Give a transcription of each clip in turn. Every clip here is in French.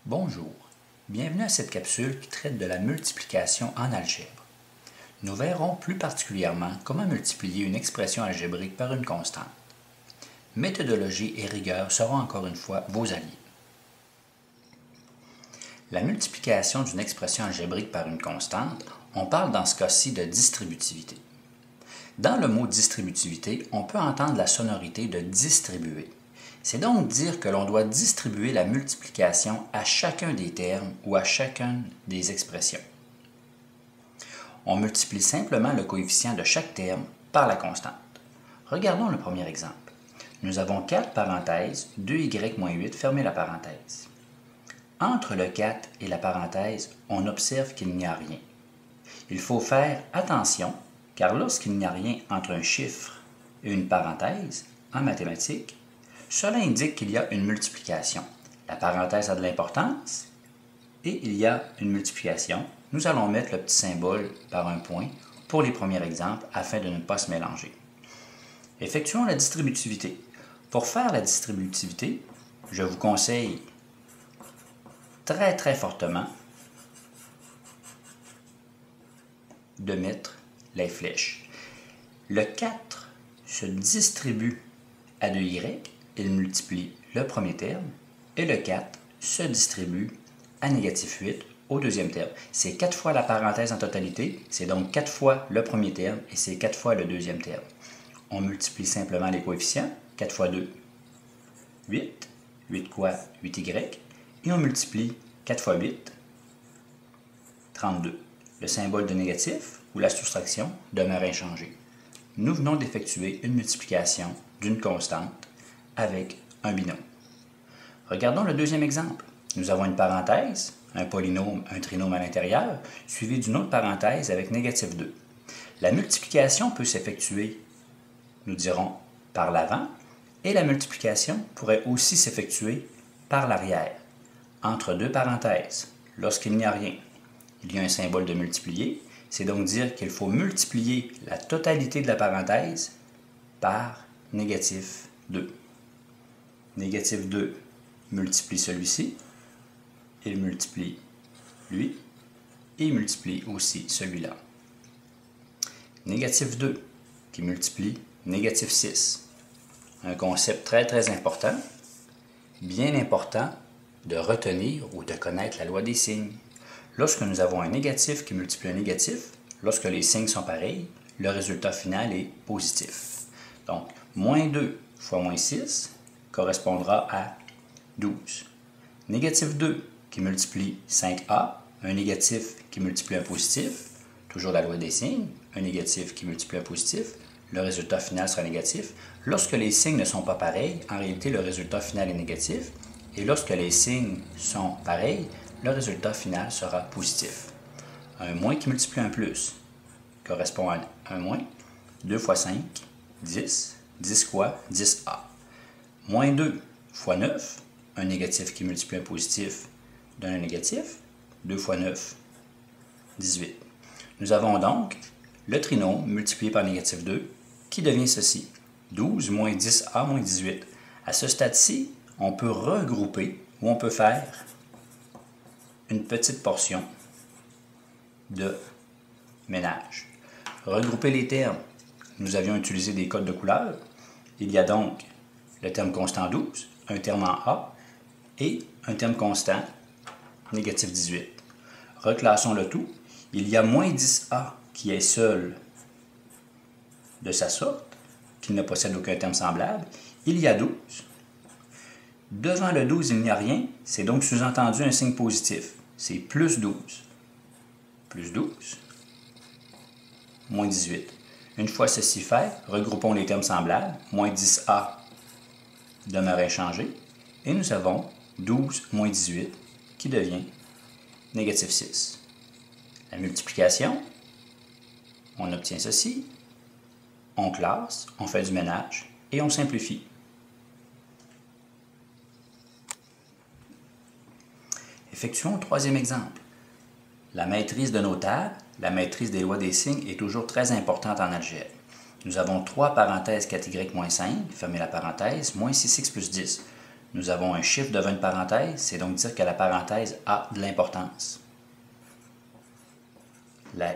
Bonjour, bienvenue à cette capsule qui traite de la multiplication en algèbre. Nous verrons plus particulièrement comment multiplier une expression algébrique par une constante. Méthodologie et rigueur seront encore une fois vos alliés. La multiplication d'une expression algébrique par une constante, on parle dans ce cas-ci de distributivité. Dans le mot distributivité, on peut entendre la sonorité de distribuer. C'est donc dire que l'on doit distribuer la multiplication à chacun des termes ou à chacune des expressions. On multiplie simplement le coefficient de chaque terme par la constante. Regardons le premier exemple. Nous avons 4 parenthèses, 2y moins 8, fermez la parenthèse. Entre le 4 et la parenthèse, on observe qu'il n'y a rien. Il faut faire attention, car lorsqu'il n'y a rien entre un chiffre et une parenthèse, en mathématiques, cela indique qu'il y a une multiplication. La parenthèse a de l'importance et il y a une multiplication. Nous allons mettre le petit symbole par un point pour les premiers exemples afin de ne pas se mélanger. Effectuons la distributivité. Pour faire la distributivité, je vous conseille très fortement de mettre les flèches. Le 4 se distribue à 2y. Il multiplie le premier terme, et le 4 se distribue à négatif 8 au deuxième terme. C'est 4 fois la parenthèse en totalité, c'est donc 4 fois le premier terme, et c'est 4 fois le deuxième terme. On multiplie simplement les coefficients, 4 fois 2, 8, 8 quoi, 8y, et on multiplie 4 fois 8, 32. Le symbole de négatif, ou la soustraction, demeure inchangé. Nous venons d'effectuer une multiplication d'une constante avec un binôme. Regardons le deuxième exemple. Nous avons une parenthèse, un polynôme, un trinôme à l'intérieur, suivi d'une autre parenthèse avec négatif 2. La multiplication peut s'effectuer, nous dirons, par l'avant, et la multiplication pourrait aussi s'effectuer par l'arrière, entre deux parenthèses, lorsqu'il n'y a rien. Il y a un symbole de multiplier, c'est donc dire qu'il faut multiplier la totalité de la parenthèse par négatif 2. Négatif 2 multiplie celui-ci, il multiplie lui, et il multiplie aussi celui-là. Négatif 2 qui multiplie négatif 6. Un concept très important, bien important de retenir ou de connaître la loi des signes. Lorsque nous avons un négatif qui multiplie un négatif, lorsque les signes sont pareils, le résultat final est positif. Donc, moins 2 fois moins 6 correspondra à 12. Négatif 2 qui multiplie 5a, un négatif qui multiplie un positif, toujours la loi des signes, un négatif qui multiplie un positif, le résultat final sera négatif. Lorsque les signes ne sont pas pareils, en réalité le résultat final est négatif, et lorsque les signes sont pareils, le résultat final sera positif. Un moins qui multiplie un plus correspond à un moins. 2 fois 5, 10. 10 quoi? 10a. Moins 2 fois 9, un négatif qui multiplie un positif donne un négatif. 2 fois 9, 18. Nous avons donc le trinôme multiplié par négatif 2 qui devient ceci. 12 moins 10a moins 18. À ce stade-ci, on peut regrouper ou on peut faire une petite portion de ménage. Regrouper les termes. Nous avions utilisé des codes de couleur. Il y a donc le terme constant 12, un terme en A, et un terme constant, négatif 18. Reclassons le tout. Il y a moins 10A qui est seul de sa sorte, qui ne possède aucun terme semblable. Il y a 12. Devant le 12, il n'y a rien, c'est donc sous-entendu un signe positif. C'est plus 12. Plus 12, moins 18. Une fois ceci fait, regroupons les termes semblables. Moins 10a demeure inchangé. Et nous avons 12 moins 18 qui devient négatif 6. La multiplication, on obtient ceci. On classe, on fait du ménage et on simplifie. Effectuons le troisième exemple. La maîtrise de nos tables, la maîtrise des lois des signes est toujours très importante en algèbre. Nous avons 3 parenthèses 4y moins 5, fermez la parenthèse, moins 6x plus 10. nous avons un chiffre devant une parenthèse, c'est donc dire que la parenthèse a de l'importance. Les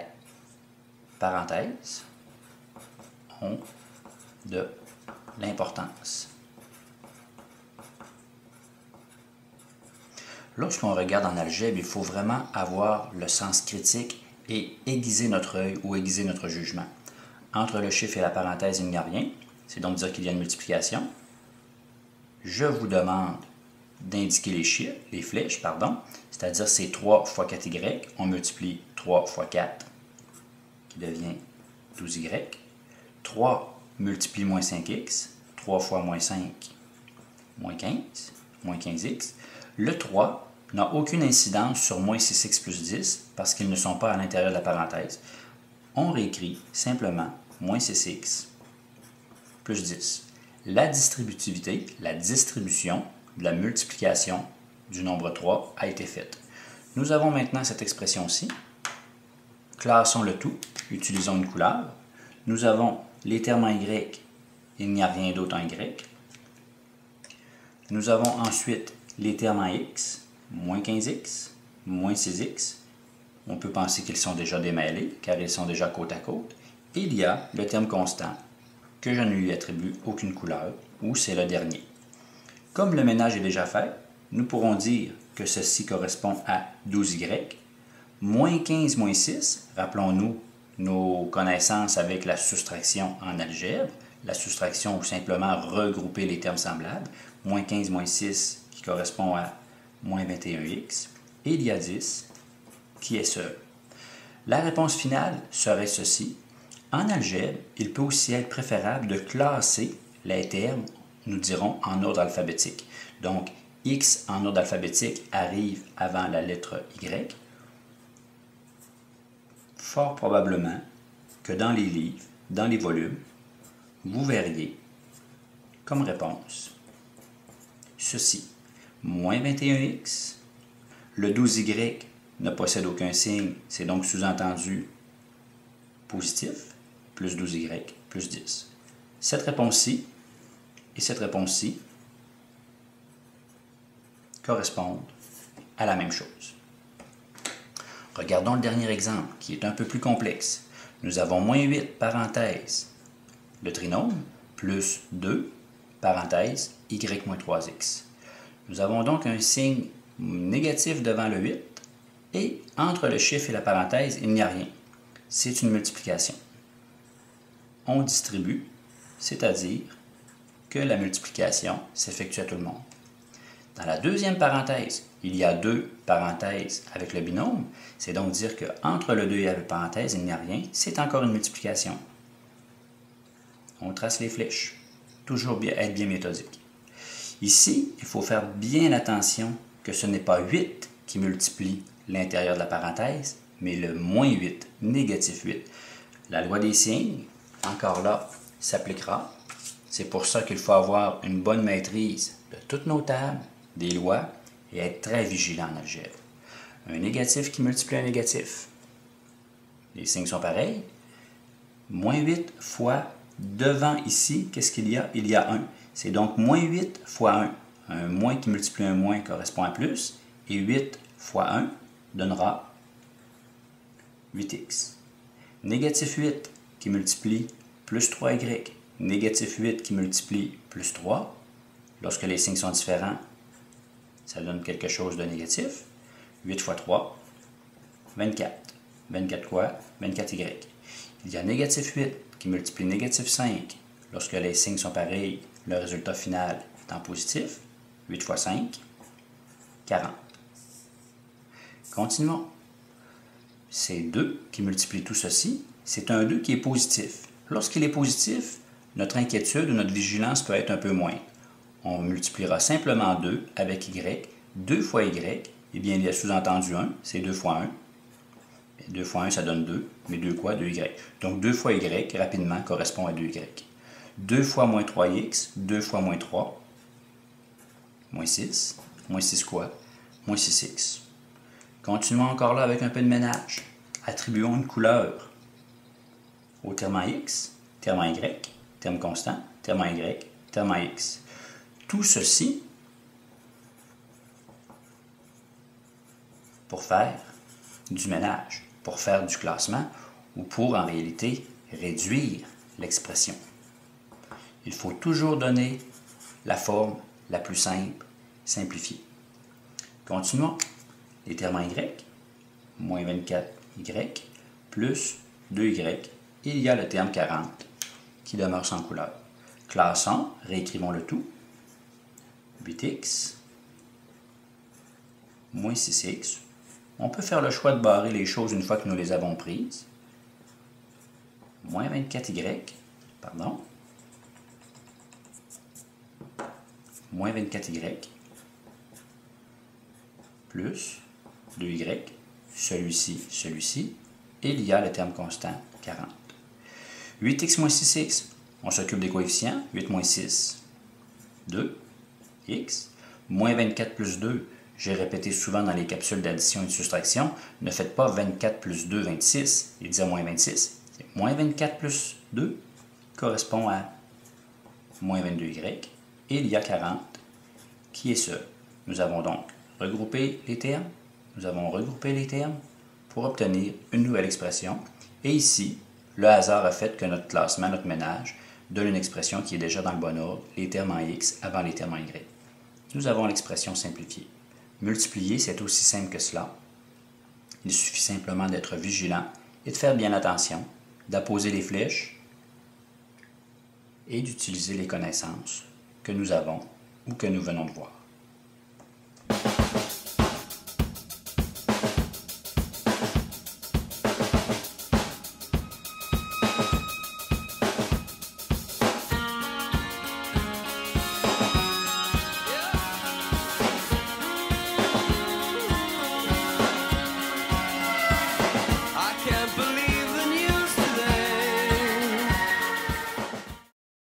parenthèses ont de l'importance. Lorsqu'on regarde en algèbre, il faut vraiment avoir le sens critique et aiguiser notre œil ou aiguiser notre jugement. Entre le chiffre et la parenthèse, il n'y a rien. C'est donc dire qu'il y a une multiplication. Je vous demande d'indiquer les chiffres, les flèches, pardon, c'est-à-dire c'est 3 fois 4y, on multiplie 3 fois 4, qui devient 12y. 3 multiplie moins 5x, 3 fois moins 5, moins 15, moins 15x. Le 3 n'a aucune incidence sur moins 6x plus 10 parce qu'ils ne sont pas à l'intérieur de la parenthèse. On réécrit simplement moins 6x plus 10. La distributivité, la distribution de la multiplication du nombre 3 a été faite. Nous avons maintenant cette expression-ci. Classons le tout, utilisons une couleur. Nous avons les termes en y, il n'y a rien d'autre en y. Nous avons ensuite les termes en x, moins 15x, moins 6x. On peut penser qu'ils sont déjà démêlés, car ils sont déjà côte à côte. Et il y a le terme constant, que je ne lui attribue aucune couleur, ou c'est le dernier. Comme le ménage est déjà fait, nous pourrons dire que ceci correspond à 12y, moins 15 moins 6, rappelons-nous nos connaissances avec la soustraction en algèbre, la soustraction ou simplement regrouper les termes semblables, moins 15 moins 6 qui correspond à moins 21x, et il y a 10 qui est seul. La réponse finale serait ceci. En algèbre, il peut aussi être préférable de classer les termes, nous dirons, en ordre alphabétique. Donc, x en ordre alphabétique arrive avant la lettre y. Fort probablement que dans les livres, dans les volumes, vous verriez comme réponse ceci. Moins 21x. Le 12y ne possède aucun signe, c'est donc sous-entendu positif, plus 12y, plus 10. Cette réponse-ci et cette réponse-ci correspondent à la même chose. Regardons le dernier exemple, qui est un peu plus complexe. Nous avons moins 8, parenthèse, le trinôme, plus 2, parenthèse, y moins 3x. Nous avons donc un signe négatif devant le 8, et entre le chiffre et la parenthèse, il n'y a rien. C'est une multiplication. On distribue, c'est-à-dire que la multiplication s'effectue à tout le monde. Dans la deuxième parenthèse, il y a 2 parenthèses avec le binôme. C'est donc dire qu'entre le 2 et la parenthèse, il n'y a rien. C'est encore une multiplication. On trace les flèches. Toujours être bien méthodique. Ici, il faut faire bien attention que ce n'est pas 8 qui multiplie l'intérieur de la parenthèse, mais le moins 8, négatif 8. La loi des signes, encore là, s'appliquera. C'est pour ça qu'il faut avoir une bonne maîtrise de toutes nos tables, des lois, et être très vigilant en algèbre. Un négatif qui multiplie un négatif. Les signes sont pareils. Moins 8 fois devant ici, qu'est-ce qu'il y a? Il y a 1. C'est donc moins 8 fois 1. Un moins qui multiplie un moins correspond à plus. Et 8 fois 1 donnera 8x. Négatif 8 qui multiplie plus 3y. Négatif 8 qui multiplie plus 3. Lorsque les signes sont différents, ça donne quelque chose de négatif. 8 fois 3, 24. 24 quoi? 24y. Il y a négatif 8 qui multiplie négatif 5. Lorsque les signes sont pareils, le résultat final est en positif. 8 fois 5, 40. Continuons. C'est 2 qui multiplie tout ceci. C'est un 2 qui est positif. Lorsqu'il est positif, notre inquiétude ou notre vigilance peut être un peu moins. On multipliera simplement 2 avec y. 2 fois y, eh bien, il y a sous-entendu 1, c'est 2 fois 1. 2 fois 1, ça donne 2, mais 2 quoi? 2y. Donc 2 fois y, rapidement, correspond à 2y. 2 fois moins 3x, 2 fois moins 3, moins 6. Moins 6 quoi? Moins 6x. Continuons encore là avec un peu de ménage. Attribuons une couleur au terme en x, terme en y, terme constant, terme en y, terme en x. Tout ceci pour faire du ménage, pour faire du classement ou pour en réalité réduire l'expression. Il faut toujours donner la forme la plus simple, simplifiée. Continuons. Les termes en Y, moins 24Y, plus 2Y, il y a le terme 40 qui demeure sans couleur. Classons, réécrivons le tout. 8x, moins 6x. On peut faire le choix de barrer les choses une fois que nous les avons prises. Moins 24y, pardon. Moins 24y, plus 2y, celui-ci, et il y a le terme constant 40. 8x moins 6x, on s'occupe des coefficients. 8 moins 6, 2, x. Moins 24 plus 2, j'ai répété souvent dans les capsules d'addition et de soustraction, ne faites pas 24 plus 2, 26, il dit moins 26. Moins 24 plus 2 correspond à moins 22y, et il y a 40 qui est ce. Nous avons donc regroupé les termes, pour obtenir une nouvelle expression, et ici, le hasard a fait que notre classement, notre ménage, donne une expression qui est déjà dans le bon ordre, les termes en x avant les termes en y. Nous avons l'expression simplifiée. Multiplier, c'est aussi simple que cela. Il suffit simplement d'être vigilant et de faire bien attention, d'apposer les flèches et d'utiliser les connaissances que nous avons ou que nous venons de voir.